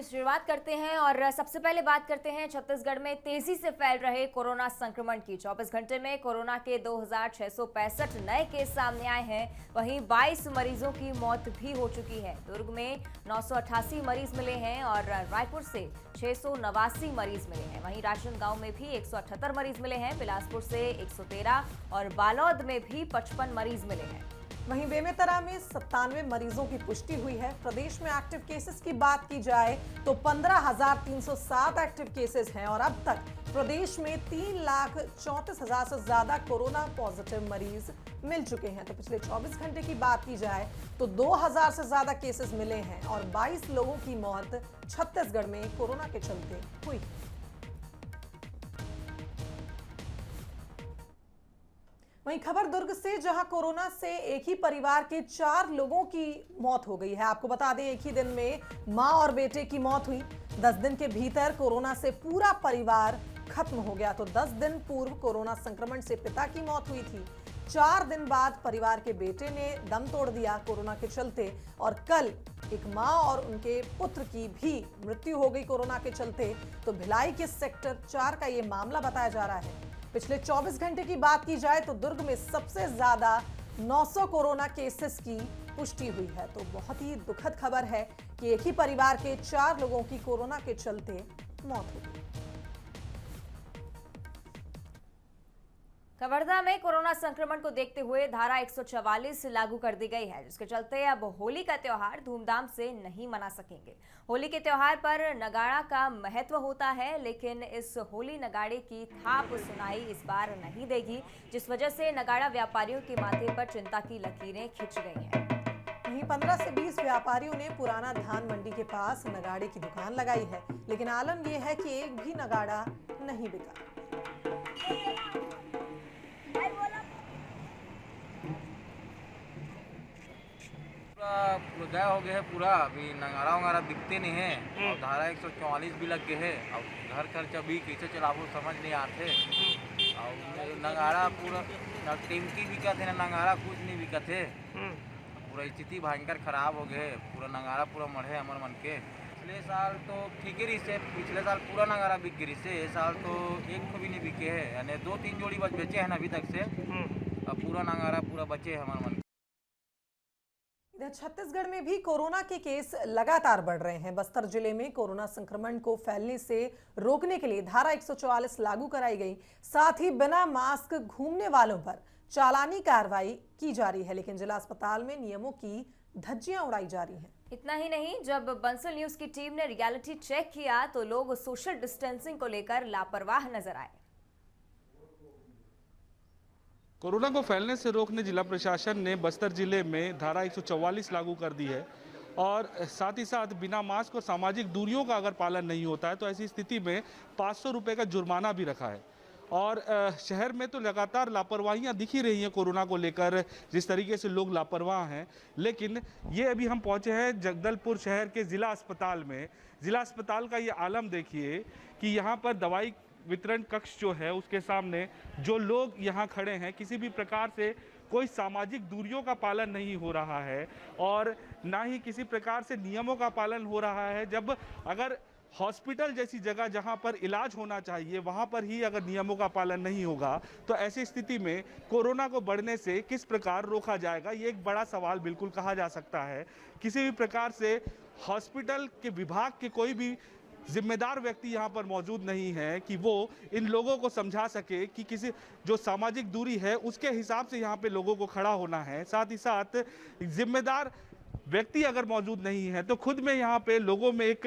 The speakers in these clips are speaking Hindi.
शुरुआत करते हैं और सबसे पहले बात करते हैं छत्तीसगढ़ में तेजी से फैल रहे कोरोना संक्रमण की। 24 घंटे में कोरोना के 2665 नए केस सामने आए हैं। वहीं 22 मरीजों की मौत भी हो चुकी है। दुर्ग में 988 मरीज मिले हैं और रायपुर से 689 मरीज मिले हैं। वहीं राजनांदगांव में भी 178 मरीज मिले हैं। बिलासपुर से 113 और बालोद में भी 55 मरीज मिले हैं। वहीं बेमेतरा में 97 मरीजों की पुष्टि हुई है। प्रदेश में एक्टिव केसेस की बात की जाए तो 15,307 एक्टिव केसेस हैं और अब तक प्रदेश में 3,34,000 से ज्यादा कोरोना पॉजिटिव मरीज मिल चुके हैं। तो पिछले 24 घंटे की बात की जाए तो 2,000 से ज्यादा केसेस मिले हैं और 22 लोगों की मौत छत्तीसगढ़ में कोरोना के चलते हुई। वहीं खबर दुर्ग से, जहां कोरोना से एक ही परिवार के 4 लोगों की मौत हो गई है। आपको बता दें, एक ही दिन में मां और बेटे की मौत हुई। 10 दिन के भीतर कोरोना से पूरा परिवार खत्म हो गया। तो 10 दिन पूर्व कोरोना संक्रमण से पिता की मौत हुई थी। 4 दिन बाद परिवार के बेटे ने दम तोड़ दिया कोरोना के चलते और कल एक मां और उनके पुत्र की भी मृत्यु हो गई कोरोना के चलते। तो भिलाई के सेक्टर 4 का ये मामला बताया जा रहा है। पिछले 24 घंटे की बात की जाए तो दुर्ग में सबसे ज्यादा 900 कोरोना केसेस की पुष्टि हुई है। तो बहुत ही दुखद खबर है कि एक ही परिवार के 4 लोगों की कोरोना के चलते मौत हो गई। कवर्धा में कोरोना संक्रमण को देखते हुए धारा 144 लागू कर दी गई है, जिसके चलते अब होली का त्योहार धूमधाम से नहीं मना सकेंगे। होली के त्योहार पर नगाड़ा का महत्व होता है, लेकिन इस होली नगाड़े की थाप सुनाई इस बार नहीं देगी, जिस वजह से नगाड़ा व्यापारियों के माथे पर चिंता की लकीरें खिंच गई हैं। वहीं 15 से 20 व्यापारियों ने पुराना धान मंडी के पास नगाड़े की दुकान लगाई है, लेकिन आलम यह है कि एक भी नगाड़ा नहीं बिका। गया हो गया है पूरा। अभी नगाड़ा वगाड़ा दिखते नहीं है और धारा 144 भी लग गए है। अब घर खर्चा भी कैसे चलाबो समझ नहीं आते। और नगाड़ा पूरा न टिमकी बिकत है, न नगाड़ा कुछ नहीं बिकत है। पूरा स्थिति भयंकर खराब हो गए। पूरा नगाड़ा पूरा मढ़े हमर मन के। पिछले साल तो ठीक ही रही से, पिछले साल पूरा नगाड़ा बिक गई से। इस साल तो एक को भी नहीं बिके है, यानी 2-3 जोड़ी बस बेचे हैं अभी तक से। अब पूरा नगाड़ा पूरा बचे है हमारे मन। छत्तीसगढ़ में भी कोरोना के केस लगातार बढ़ रहे हैं। बस्तर जिले में कोरोना संक्रमण को फैलने से रोकने के लिए धारा 144 लागू कराई गई। साथ ही बिना मास्क घूमने वालों पर चालानी कार्रवाई की जा रही है, लेकिन जिला अस्पताल में नियमों की धज्जियां उड़ाई जा रही हैं। इतना ही नहीं, जब बंसल न्यूज की टीम ने रियलिटी चेक किया तो लोग सोशल डिस्टेंसिंग को लेकर लापरवाह नजर आए। कोरोना को फैलने से रोकने जिला प्रशासन ने बस्तर जिले में धारा 144 लागू कर दी है और साथ ही साथ बिना मास्क और सामाजिक दूरियों का अगर पालन नहीं होता है तो ऐसी स्थिति में 500 रुपये का जुर्माना भी रखा है। और शहर में तो लगातार लापरवाहियां दिख ही रही हैं कोरोना को लेकर, जिस तरीके से लोग लापरवाह हैं। लेकिन ये अभी हम पहुंचे हैं जगदलपुर शहर के ज़िला अस्पताल में। ज़िला अस्पताल का ये आलम देखिए कि यहाँ पर दवाई वितरण कक्ष जो है उसके सामने जो लोग यहाँ खड़े हैं, किसी भी प्रकार से कोई सामाजिक दूरियों का पालन नहीं हो रहा है और ना ही किसी प्रकार से नियमों का पालन हो रहा है। जब अगर हॉस्पिटल जैसी जगह जहां पर इलाज होना चाहिए वहां पर ही अगर नियमों का पालन नहीं होगा तो ऐसी स्थिति में कोरोना को बढ़ने से किस प्रकार रोका जाएगा, ये एक बड़ा सवाल बिल्कुल कहा जा सकता है। किसी भी प्रकार से हॉस्पिटल के विभाग के कोई भी जिम्मेदार व्यक्ति यहाँ पर मौजूद नहीं है कि वो इन लोगों को समझा सके कि किसी जो सामाजिक दूरी है उसके हिसाब से यहाँ पे लोगों को खड़ा होना है। साथ ही साथ जिम्मेदार व्यक्ति अगर मौजूद नहीं है तो खुद में यहाँ पे लोगों में एक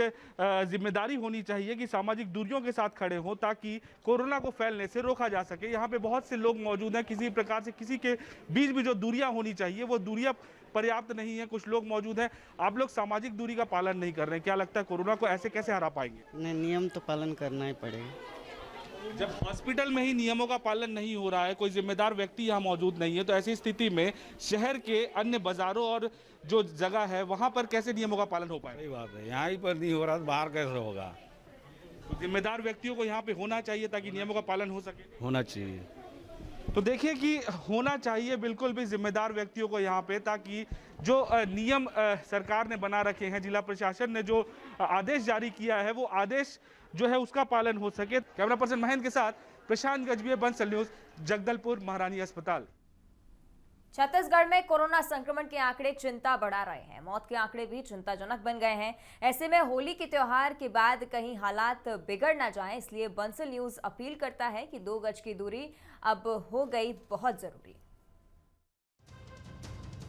जिम्मेदारी होनी चाहिए कि सामाजिक दूरियों के साथ खड़े हों ताकि कोरोना को फैलने से रोका जा सके। यहाँ पे बहुत से लोग मौजूद हैं, किसी प्रकार से किसी के बीच भी जो दूरियां होनी चाहिए वो दूरियां पर्याप्त नहीं है। कुछ लोग मौजूद हैं, आप लोग सामाजिक दूरी का पालन नहीं कर रहे हैं, क्या लगता है कोरोना को ऐसे कैसे हरा पाएंगे? नहीं, नियम तो पालन करना ही पड़ेगा। जब हॉस्पिटल में ही नियमों का पालन नहीं हो रहा है, कोई जिम्मेदार व्यक्ति यहाँ मौजूद नहीं है, तो ऐसी स्थिति में शहर के अन्य बाजारों और जो जगह है वहाँ पर कैसे नियमों का पालन हो पाएगा? सही बात है, यहाँ ही पर नहीं हो रहा तो बाहर कैसे होगा? तो जिम्मेदार व्यक्तियों को यहाँ पे होना चाहिए ताकि नियमों का पालन हो सके। होना चाहिए। तो देखिए कि होना चाहिए बिल्कुल भी जिम्मेदार व्यक्तियों को यहाँ पे, ताकि जो नियम सरकार ने बना रखे हैं, जिला प्रशासन ने जो आदेश जारी किया है, वो आदेश जो है उसका पालन हो सके। कैमरा पर्सन महेंद्र के साथ प्रशांत गजबीय, बंसल न्यूज, जगदलपुर महारानी अस्पताल। छत्तीसगढ़ में कोरोना संक्रमण के आंकड़े चिंता बढ़ा रहे हैं। मौत के आंकड़े भी चिंताजनक बन गए हैं। ऐसे में होली के त्योहार के बाद कहीं हालात बिगड़ ना जाएं, इसलिए बंसल न्यूज अपील करता है कि 2 गज की दूरी अब हो गई बहुत जरूरी।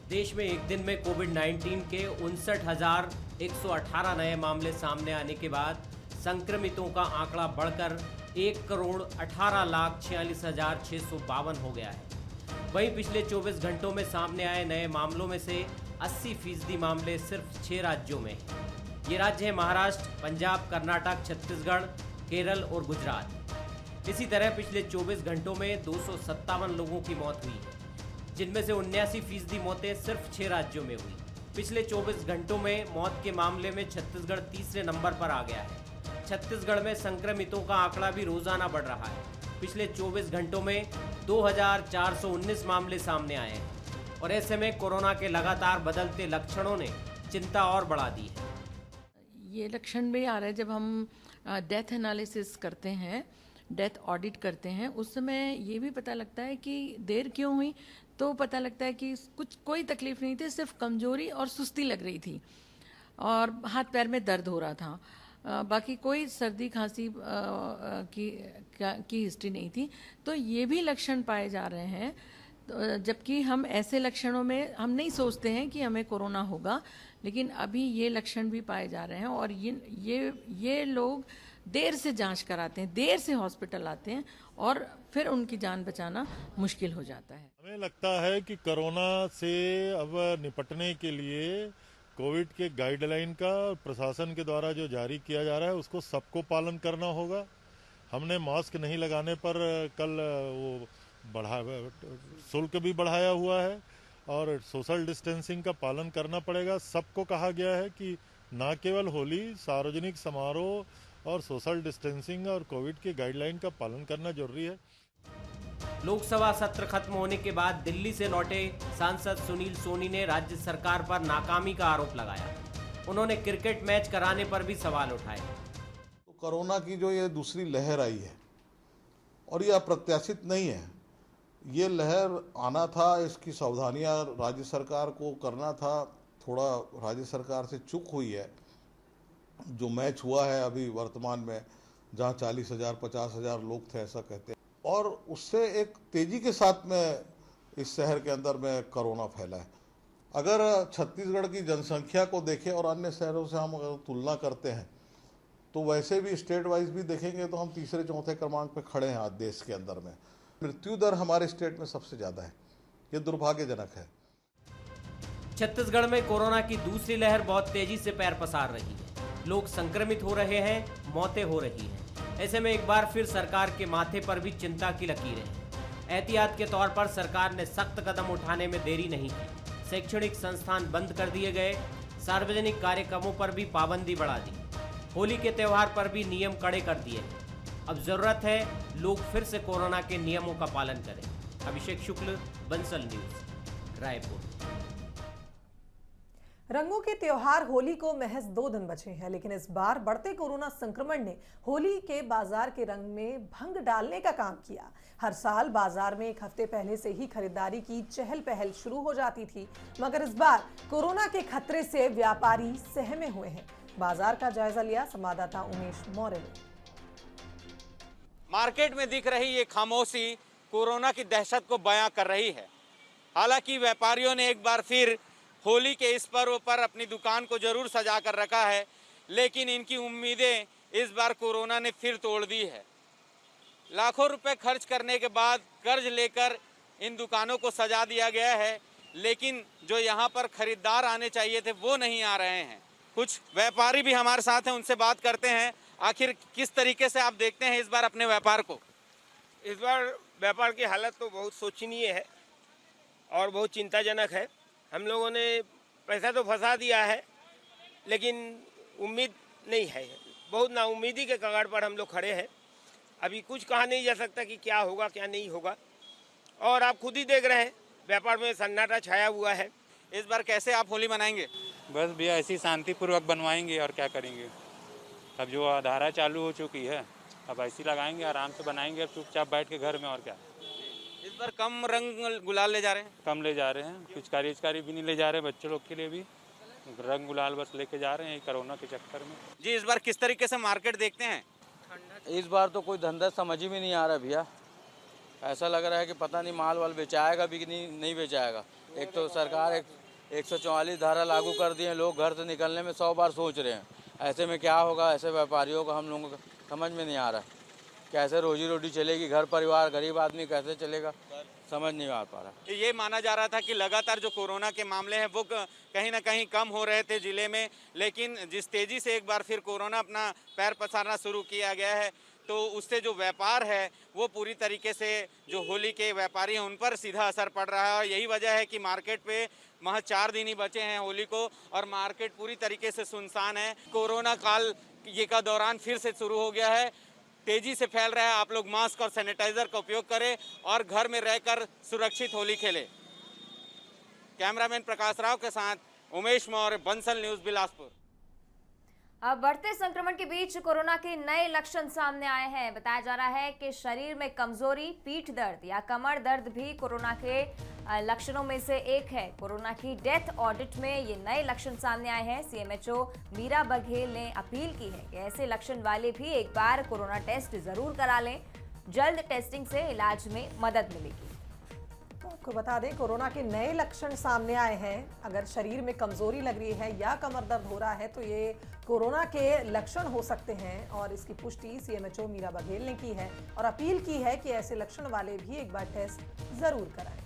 देश में एक दिन में कोविड-19 के 59,118 नए मामले सामने आने के बाद संक्रमितों का आंकड़ा बढ़कर 1,18,46,652 हो गया है। वहीं पिछले 24 घंटों में सामने आए नए मामलों में से 80% मामले सिर्फ 6 राज्यों में हैं। ये राज्य हैं महाराष्ट्र, पंजाब, कर्नाटक, छत्तीसगढ़, केरल और गुजरात। इसी तरह पिछले 24 घंटों में 257 लोगों की मौत हुई है, जिनमें से 79% मौतें सिर्फ 6 राज्यों में हुई। पिछले 24 घंटों में मौत के मामले में छत्तीसगढ़ तीसरे नंबर पर आ गया है। छत्तीसगढ़ में संक्रमितों का आंकड़ा भी रोजाना बढ़ रहा है। पिछले 24 घंटों में 2,419 मामले सामने आए हैं और ऐसे में कोरोना के लगातार बदलते लक्षणों ने चिंता और बढ़ा दी है। ये लक्षण भी आ रहा है जब हम डेथ एनालिसिस करते हैं, डेथ ऑडिट करते हैं, उस समय ये भी पता लगता है कि देर क्यों हुई, तो पता लगता है कि कोई तकलीफ नहीं थी, सिर्फ कमजोरी और सुस्ती लग रही थी और हाथ पैर में दर्द हो रहा था। बाकी कोई सर्दी खांसी की हिस्ट्री नहीं थी। तो ये भी लक्षण पाए जा रहे हैं, जबकि हम ऐसे लक्षणों में हम नहीं सोचते हैं कि हमें कोरोना होगा, लेकिन अभी ये लक्षण भी पाए जा रहे हैं और ये लोग देर से जांच कराते हैं, देर से हॉस्पिटल आते हैं और फिर उनकी जान बचाना मुश्किल हो जाता है। हमें लगता है कि कोरोना से अब निपटने के लिए कोविड के गाइडलाइन का प्रशासन के द्वारा जो जारी किया जा रहा है उसको सबको पालन करना होगा। हमने मास्क नहीं लगाने पर कल वो शुल्क भी बढ़ाया हुआ है और सोशल डिस्टेंसिंग का पालन करना पड़ेगा। सबको कहा गया है कि न केवल होली, सार्वजनिक समारोह और सोशल डिस्टेंसिंग और कोविड के गाइडलाइन का पालन करना जरूरी है। लोकसभा सत्र खत्म होने के बाद दिल्ली से लौटे सांसद सुनील सोनी ने राज्य सरकार पर नाकामी का आरोप लगाया। उन्होंने क्रिकेट मैच कराने पर भी सवाल उठाए। तो कोरोना की जो ये दूसरी लहर आई है और ये अप्रत्याशित नहीं है, ये लहर आना था, इसकी सावधानियां राज्य सरकार को करना था। थोड़ा राज्य सरकार से चूक हुई है। जो मैच हुआ है अभी वर्तमान में, जहां 40,000 50,000 लोग थे ऐसा कहते हैं, और उससे एक तेजी के साथ में इस शहर के अंदर में कोरोना फैला है। अगर छत्तीसगढ़ की जनसंख्या को देखें और अन्य शहरों से हम अगर तुलना करते हैं तो वैसे भी स्टेट वाइज भी देखेंगे तो हम तीसरे चौथे क्रमांक पे खड़े हैं आज देश के अंदर में। मृत्यु दर हमारे स्टेट में सबसे ज़्यादा है, ये दुर्भाग्यजनक है। छत्तीसगढ़ में कोरोना की दूसरी लहर बहुत तेजी से पैर पसार रही है। लोग संक्रमित हो रहे हैं, मौतें हो रही हैं। ऐसे में एक बार फिर सरकार के माथे पर भी चिंता की लकीरें हैं। एहतियात के तौर पर सरकार ने सख्त कदम उठाने में देरी नहीं की। शैक्षणिक संस्थान बंद कर दिए गए, सार्वजनिक कार्यक्रमों पर भी पाबंदी बढ़ा दी, होली के त्यौहार पर भी नियम कड़े कर दिए। अब जरूरत है लोग फिर से कोरोना के नियमों का पालन करें। अभिषेक शुक्ल, बंसल न्यूज, रायपुर। रंगों के त्योहार होली को महज 2 दिन बचे हैं, लेकिन इस बार बढ़ते कोरोना संक्रमण ने होली के बाजार के रंग में भंग डालने का काम किया। हर साल बाजार में 1 हफ्ते पहले से ही खरीदारी की चहल पहल शुरू हो जाती थी, मगर इस बार कोरोना के खतरे से व्यापारी सहमे हुए हैं। बाजार का जायजा लिया संवाददाता उमेश मौर्य ने। मार्केट में दिख रही ये खामोशी कोरोना की दहशत को बयां कर रही है। हालांकि व्यापारियों ने एक बार फिर होली के इस पर्व पर अपनी दुकान को जरूर सजा कर रखा है, लेकिन इनकी उम्मीदें इस बार कोरोना ने फिर तोड़ दी है। लाखों रुपए खर्च करने के बाद कर्ज लेकर इन दुकानों को सजा दिया गया है, लेकिन जो यहाँ पर खरीदार आने चाहिए थे वो नहीं आ रहे हैं। कुछ व्यापारी भी हमारे साथ हैं, उनसे बात करते हैं। आखिर किस तरीके से आप देखते हैं इस बार अपने व्यापार को? इस बार व्यापार की हालत तो बहुत शोचनीय है और बहुत चिंताजनक है। हम लोगों ने पैसा तो फंसा दिया है, लेकिन उम्मीद नहीं है। बहुत नाउम्मीदी के कगार पर हम लोग खड़े हैं। अभी कुछ कहा नहीं जा सकता कि क्या होगा क्या नहीं होगा। और आप खुद ही देख रहे हैं व्यापार में सन्नाटा छाया हुआ है। इस बार कैसे आप होली मनाएंगे? बस भैया ऐसी शांतिपूर्वक बनवाएंगे और क्या करेंगे। अब जो धारा चालू हो चुकी है अब ऐसी लगाएंगे, आराम से बनाएंगे, अब चुपचाप बैठ के घर में, और क्या। इस बार कम रंग गुलाल ले जा रहे हैं? कम ले जा रहे हैं, पिचकारी भी नहीं ले जा रहे, बच्चों लोग के लिए भी रंग गुलाल बस लेके जा रहे हैं कोरोना के चक्कर में। जी, इस बार किस तरीके से मार्केट देखते हैं? इस बार तो कोई धंधा समझ ही में नहीं आ रहा भैया। ऐसा लग रहा है कि पता नहीं माल वाल बेचाएगा भी कि नहीं बेचाएगा। एक तो सरकार 144 धारा लागू कर दी है, लोग घर से निकलने में 100 बार सोच रहे हैं। ऐसे में क्या होगा, ऐसे व्यापारियों का हम लोगों को समझ में नहीं आ रहा है। कैसे रोजी रोटी चलेगी, घर परिवार गरीब आदमी कैसे चलेगा, समझ नहीं आ पा रहा। ये माना जा रहा था कि लगातार जो कोरोना के मामले हैं वो कहीं ना कहीं कम हो रहे थे जिले में, लेकिन जिस तेजी से एक बार फिर कोरोना अपना पैर पसारना शुरू किया गया है तो उससे जो व्यापार है वो पूरी तरीके से जो होली के व्यापारी हैं उन पर सीधा असर पड़ रहा है। और यही वजह है कि मार्केट पे महज 4 दिन ही बचे हैं होली को और मार्केट पूरी तरीके से सुनसान है। कोरोना काल ये का दौरान फिर से शुरू हो गया है, तेजी से फैल रहा है। आप लोग मास्क और सैनिटाइजर का उपयोग करें और घर में रहकर सुरक्षित होली खेलें। कैमरामैन प्रकाश राव के साथ उमेश मौर्य, बंसल न्यूज, बिलासपुर। अब बढ़ते संक्रमण के बीच कोरोना के नए लक्षण सामने आए हैं। बताया जा रहा है कि शरीर में कमजोरी, पीठ दर्द या कमर दर्द भी कोरोना के लक्षणों में से एक है। कोरोना की डेथ ऑडिट में ये नए लक्षण सामने आए हैं। सीएमएचओ मीरा बघेल ने अपील की है कि ऐसे लक्षण वाले भी एक बार कोरोना टेस्ट जरूर करा लें। जल्द टेस्टिंग से इलाज में मदद मिलेगी। आपको बता दें, कोरोना के नए लक्षण सामने आए हैं। अगर शरीर में कमजोरी लग रही है या कमर दर्द हो रहा है तो ये कोरोना के लक्षण हो सकते हैं और इसकी पुष्टि सीएमएचओ मीरा बघेल ने की है और अपील की है कि ऐसे लक्षण वाले भी एक बार टेस्ट जरूर कराएं।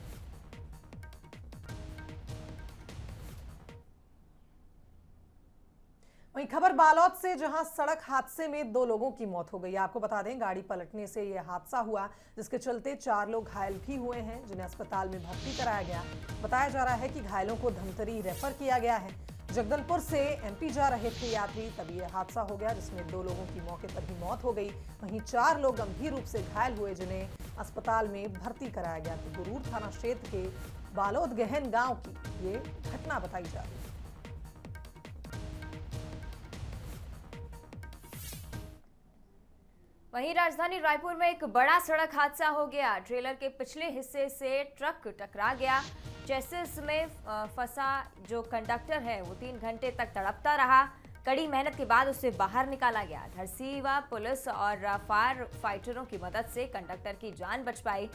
वहीं खबर बालोद से, जहां सड़क हादसे में 2 लोगों की मौत हो गई। आपको बता दें, गाड़ी पलटने से यह हादसा हुआ जिसके चलते 4 लोग घायल भी हुए हैं जिन्हें अस्पताल में भर्ती कराया गया। बताया जा रहा है कि घायलों को धमतरी रेफर किया गया है। जगदलपुर से एमपी जा रहे थे यात्री, तभी यह हादसा हो गया जिसमें 2 लोगों की मौके पर ही मौत हो गई। वहीं 4 लोग गंभीर रूप से घायल हुए जिन्हें अस्पताल में भर्ती कराया गया। तो गुरूर थाना क्षेत्र के बालोद गहन गांव की ये घटना बताई जा रही है। वहीं राजधानी रायपुर में एक बड़ा सड़क हादसा हो गया। ट्रेलर के पिछले हिस्से से ट्रक टकरा गया। चेसिस में फंसा जो कंडक्टर है वो 3 घंटे तक तड़पता रहा। कड़ी मेहनत के बाद उसे बाहर निकाला गया। धरसीवा पुलिस और फायर फाइटरों की मदद से कंडक्टर की जान बच पाई।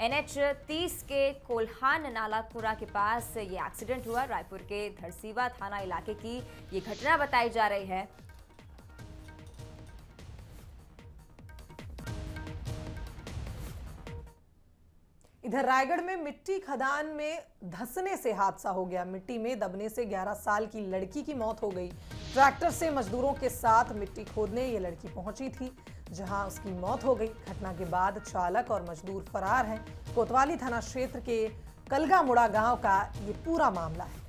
NH 30 के कोल्हान नालापुरा के पास ये एक्सीडेंट हुआ। रायपुर के धरसीवा थाना इलाके की ये घटना बताई जा रही है। इधर रायगढ़ में मिट्टी खदान में धंसने से हादसा हो गया। मिट्टी में दबने से 11 साल की लड़की की मौत हो गई। ट्रैक्टर से मजदूरों के साथ मिट्टी खोदने ये लड़की पहुंची थी, जहां उसकी मौत हो गई। घटना के बाद चालक और मजदूर फरार हैं। कोतवाली थाना क्षेत्र के कलगामुड़ा गांव का ये पूरा मामला है।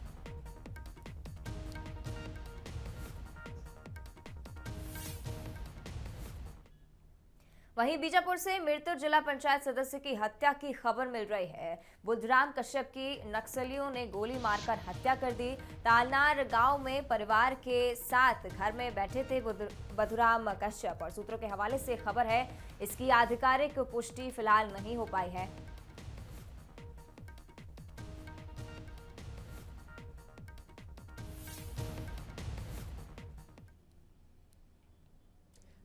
वहीं बीजापुर से मृत्यु जिला पंचायत सदस्य की हत्या की खबर मिल रही है। बुद्धराम कश्यप की नक्सलियों ने गोली मारकर हत्या कर दी। तालनार गांव में परिवार के साथ घर में बैठे थे बुद्धराम कश्यप और सूत्रों के हवाले से खबर है। इसकी आधिकारिक पुष्टि फिलहाल नहीं हो पाई है।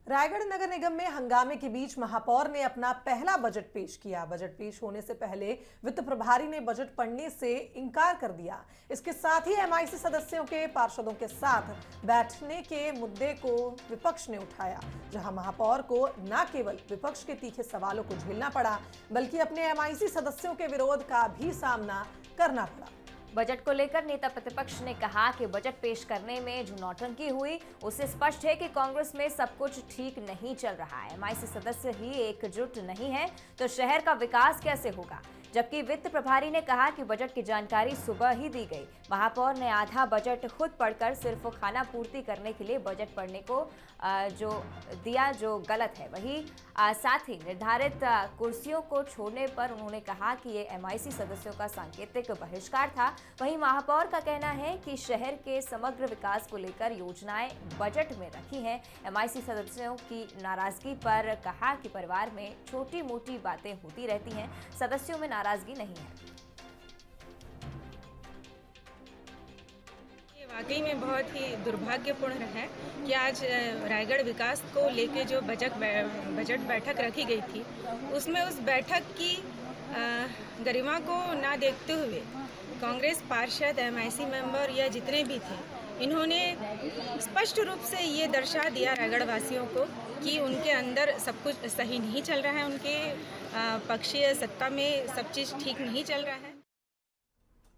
रायगढ़ नगर निगम में हंगामे के बीच महापौर ने अपना पहला बजट पेश किया। बजट पेश होने से पहले वित्त प्रभारी ने बजट पढ़ने से इनकार कर दिया। इसके साथ ही MIC सदस्यों के पार्षदों के साथ बैठने के मुद्दे को विपक्ष ने उठाया, जहां महापौर को न केवल विपक्ष के तीखे सवालों को झेलना पड़ा बल्कि अपने MIC सदस्यों के विरोध का भी सामना करना पड़ा। बजट को लेकर नेता प्रतिपक्ष ने कहा कि बजट पेश करने में जो नौटंकी हुई उससे स्पष्ट है कि कांग्रेस में सब कुछ ठीक नहीं चल रहा है। MIC सदस्य ही एकजुट नहीं है तो शहर का विकास कैसे होगा। जबकि वित्त प्रभारी ने कहा कि बजट की जानकारी सुबह ही दी गई। महापौर ने आधा बजट खुद पढ़कर सिर्फ खाना पूर्ति करने के लिए बजट पढ़ने को जो गलत है। वहीं साथ ही निर्धारित कुर्सियों को छोड़ने पर उन्होंने कहा कि ये MIC सदस्यों का सांकेतिक बहिष्कार था। वहीं महापौर का कहना है कि शहर के समग्र विकास को लेकर योजनाएं बजट में रखी हैं। MIC सदस्यों की नाराजगी पर कहा कि परिवार में छोटी मोटी बातें होती रहती हैं, सदस्यों में नाराजगी नहीं है। वाकई में बहुत ही दुर्भाग्यपूर्ण है कि आज रायगढ़ विकास को लेके जो बजट बैठक रखी गई थी, उसमें उस बैठक की गरिमा को ना देखते हुए कांग्रेस पार्षद, MIC मेंबर या जितने भी थे, इन्होंने स्पष्ट रूप से ये दर्शा दिया रायगढ़ वासियों को कि उनके अंदर सब कुछ सही नहीं चल रहा है, उनके पक्षीय सत्ता में सब चीज़ ठीक नहीं चल रहा है।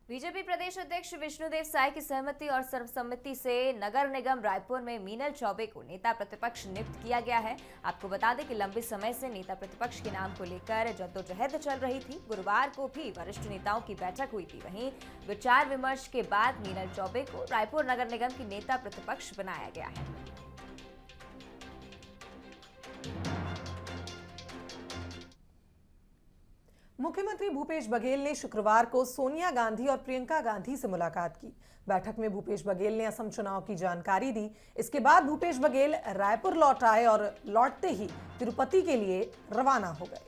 बीजेपी प्रदेश अध्यक्ष विष्णुदेव साय की सहमति और सर्वसम्मति से नगर निगम रायपुर में मीनल चौबे को नेता प्रतिपक्ष नियुक्त किया गया है। आपको बता दें कि लंबे समय से नेता प्रतिपक्ष के नाम को लेकर जद्दोजहद चल रही थी। गुरुवार को भी वरिष्ठ नेताओं की बैठक हुई थी। वहीं विचार विमर्श के बाद मीनल चौबे को रायपुर नगर निगम की नेता प्रतिपक्ष बनाया गया है। मुख्यमंत्री भूपेश बघेल ने शुक्रवार को सोनिया गांधी और प्रियंका गांधी से मुलाकात की। बैठक में भूपेश बघेल ने असम चुनाव की जानकारी दी। इसके बाद भूपेश बघेल रायपुर लौट आए और लौटते ही तिरुपति के लिए रवाना हो गए।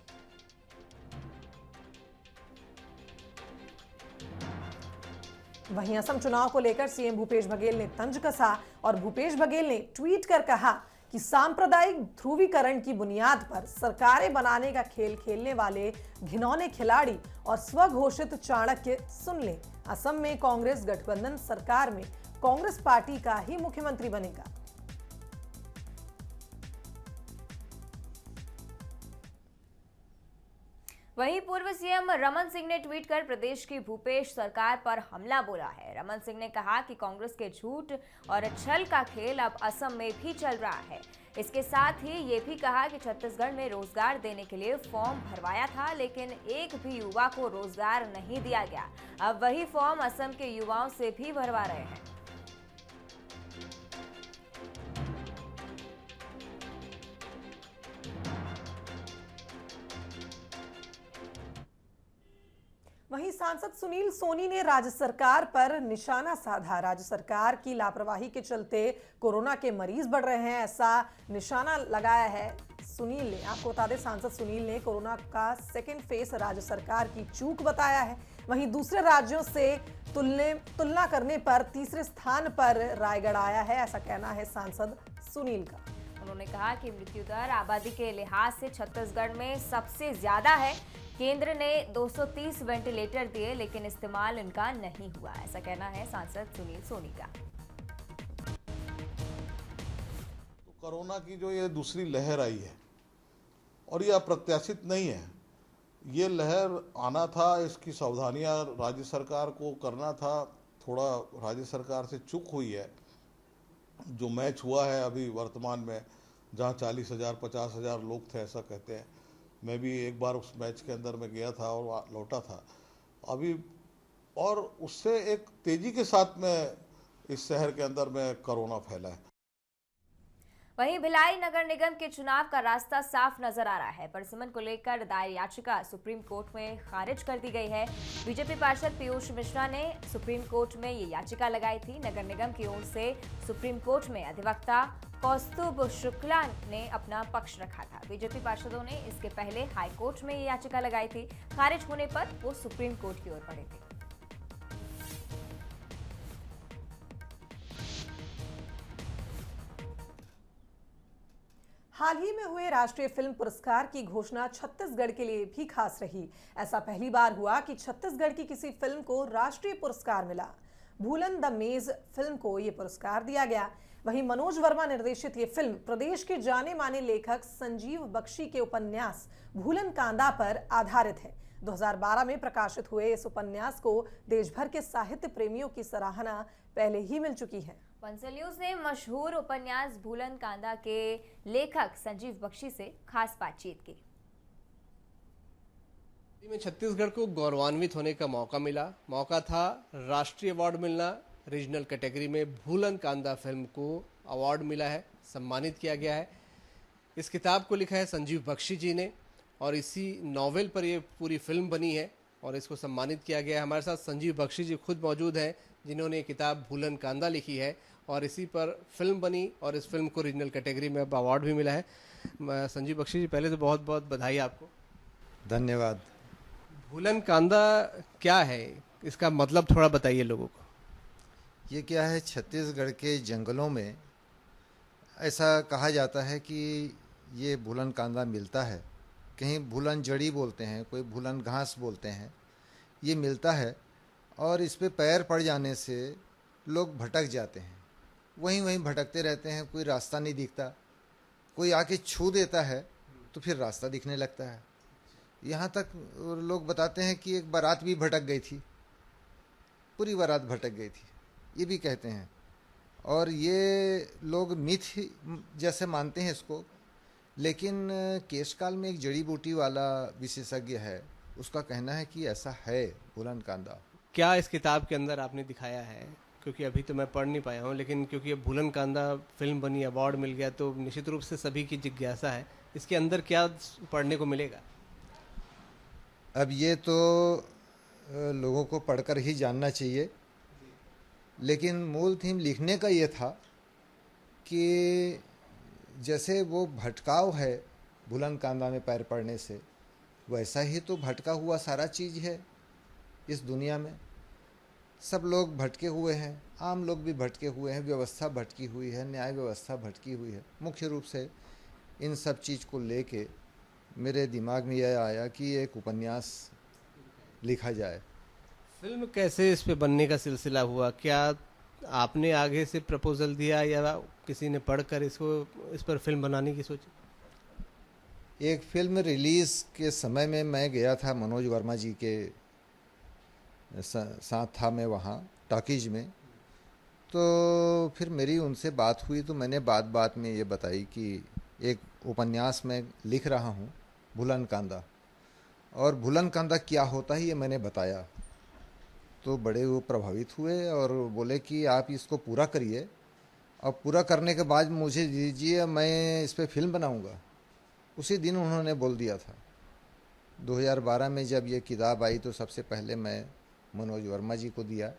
वहीं असम चुनाव को लेकर सीएम भूपेश बघेल ने तंज कसा और भूपेश बघेल ने ट्वीट कर कहा कि सांप्रदायिक ध्रुवीकरण की बुनियाद पर सरकारें बनाने का खेल खेलने वाले घिनौने खिलाड़ी और स्वघोषित चाणक्य सुन लें, असम में कांग्रेस गठबंधन सरकार में कांग्रेस पार्टी का ही मुख्यमंत्री बनेगा। वहीं पूर्व सीएम रमन सिंह ने ट्वीट कर प्रदेश की भूपेश सरकार पर हमला बोला है। रमन सिंह ने कहा कि कांग्रेस के झूठ और छल का खेल अब असम में भी चल रहा है। इसके साथ ही ये भी कहा कि छत्तीसगढ़ में रोजगार देने के लिए फॉर्म भरवाया था, लेकिन एक भी युवा को रोजगार नहीं दिया गया। अब वही फॉर्म असम के युवाओं से भी भरवा रहे हैं। वहीं सांसद सुनील सोनी ने राज्य सरकार पर निशाना साधा। राज्य सरकार की लापरवाही के चलते कोरोना के मरीज बढ़ रहे हैं, ऐसा निशाना लगाया है सुनील ने। आपको बता दें, सांसद सुनील ने कोरोना का सेकेंड फेज राज्य सरकार की चूक बताया है। वहीं दूसरे राज्यों से तुलना करने पर तीसरे स्थान पर रायगढ़ आया है, ऐसा कहना है सांसद सुनील का। उन्होंने कहा कि मृत्यु दर आबादी के लिहाज से छत्तीसगढ़ में सबसे ज्यादा है। केंद्र ने 230 वेंटिलेटर दिए, लेकिन इस्तेमाल इनका नहीं हुआ, ऐसा कहना है सांसद सुनील सोनी का। तो कोरोना की जो ये दूसरी लहर आई है और ये अप्रत्याशित नहीं है, ये लहर आना था, इसकी सावधानियां राज्य सरकार को करना था। थोड़ा राज्य सरकार से चूक हुई है। जो मैच हुआ है अभी वर्तमान में, जहां 40,000 50,000 लोग थे ऐसा कहते हैं, मैं भी एक बार उस मैच के अंदर में गया था और लौटा था अभी, और उससे एक तेजी के साथ में इस शहर के अंदर में कोरोना फैला है। वहीं भिलाई नगर निगम के चुनाव का रास्ता साफ नजर आ रहा है। परसिमन को लेकर दायर याचिका सुप्रीम कोर्ट में खारिज कर दी गई है। बीजेपी पार्षद पीयूष मिश्रा ने सुप्रीम कोर्ट में ये याचिका लगाई थी। नगर निगम की ओर से सुप्रीम कोर्ट में अधिवक्ता कौस्तुभ शुक्ला ने अपना पक्ष रखा था। बीजेपी पार्षदों ने इसके पहले हाई कोर्ट में ये याचिका लगाई थी। खारिज होने पर वो सुप्रीम कोर्ट की ओर बढ़े थे। हाल ही में हुए राष्ट्रीय फिल्म पुरस्कार की घोषणा छत्तीसगढ़ के लिए भी खास रही। ऐसा पहली बार हुआ कि छत्तीसगढ़ की किसी फिल्म को राष्ट्रीय पुरस्कार मिला। भूलन द मेज फिल्म को यह पुरस्कार दिया गया। वहीं मनोज वर्मा निर्देशित ये फिल्म प्रदेश के जाने माने लेखक संजीव बख्शी के उपन्यास भूलन कांदा पर आधारित है। 2012 में प्रकाशित हुए इस उपन्यास को देश भर के साहित्य प्रेमियों की सराहना पहले ही मिल चुकी है। पंसल न्यूज ने मशहूर उपन्यास भूलन कांदा के लेखक संजीव बख्शी से खास बातचीत की। में छत्तीसगढ़ को गौरवान्वित होने का मौका था राष्ट्रीय अवार्ड मिलना। रीजनल कैटेगरी में भूलन कांदा फिल्म को अवार्ड मिला है, सम्मानित किया गया है। इस किताब को लिखा है संजीव बख्शी जी ने और इसी नॉवेल पर ये पूरी फिल्म बनी है और इसको सम्मानित किया गया है। हमारे साथ संजीव बख्शी जी खुद मौजूद हैं जिन्होंने ये किताब भूलन कांदा लिखी है और इसी पर फिल्म बनी और इस फिल्म को रीजनल कैटेगरी में अब अवार्ड भी मिला है। संजीव बख्शी जी, पहले तो बहुत बहुत बधाई आपको। धन्यवाद। भूलन कांदा क्या है, इसका मतलब थोड़ा बताइए लोगों को। ये क्या है, छत्तीसगढ़ के जंगलों में ऐसा कहा जाता है कि ये भूलन कांदा मिलता है। कहीं भूलन जड़ी बोलते हैं, कोई भूलन घास बोलते हैं। ये मिलता है और इस पे पैर पड़ जाने से लोग भटक जाते हैं, वहीं वहीं भटकते रहते हैं। कोई रास्ता नहीं दिखता, कोई आके छू देता है तो फिर रास्ता दिखने लगता है। यहाँ तक लोग बताते हैं कि एक बारात भी भटक गई थी, पूरी बारात भटक गई थी, ये भी कहते हैं। और ये लोग मिथ जैसे मानते हैं इसको, लेकिन केशकाल में एक जड़ी बूटी वाला विशेषज्ञ है, उसका कहना है कि ऐसा है भूलन कांदा। क्या इस किताब के अंदर आपने दिखाया है, क्योंकि अभी तो मैं पढ़ नहीं पाया हूँ, लेकिन क्योंकि ये भूलन कांदा फिल्म बनी, अवार्ड मिल गया, तो निश्चित रूप से सभी की जिज्ञासा है इसके अंदर क्या पढ़ने को मिलेगा। अब ये तो लोगों को पढ़कर ही जानना चाहिए, लेकिन मूल थीम लिखने का ये था कि जैसे वो भटकाव है भूलन कांदा में पैर पड़ने से, वैसा ही तो भटका हुआ सारा चीज़ है इस दुनिया में। सब लोग भटके हुए हैं, आम लोग भी भटके हुए हैं, व्यवस्था भटकी हुई है, न्याय व्यवस्था भटकी हुई है। मुख्य रूप से इन सब चीज़ को लेके मेरे दिमाग में यह आया कि एक उपन्यास लिखा जाए। फिल्म कैसे इस पे बनने का सिलसिला हुआ? क्या आपने आगे से प्रपोजल दिया या किसी ने पढ़कर इस पर फिल्म बनाने की सोची? एक फिल्म रिलीज़ के समय में मैं गया था, मनोज वर्मा जी के साथ था मैं वहाँ टॉकीज में। तो फिर मेरी उनसे बात हुई तो मैंने बात में ये बताई कि एक उपन्यास में लिख रहा हूँ भूलन कांदा, और भूलन कांदा क्या होता है ये मैंने बताया। तो बड़े वो प्रभावित हुए और बोले कि आप इसको पूरा करिए और पूरा करने के बाद मुझे दीजिए, मैं इस पर फिल्म बनाऊंगा। उसी दिन उन्होंने बोल दिया था। 2012 में जब ये किताब आई तो सबसे पहले मैं मनोज वर्मा जी को दिया।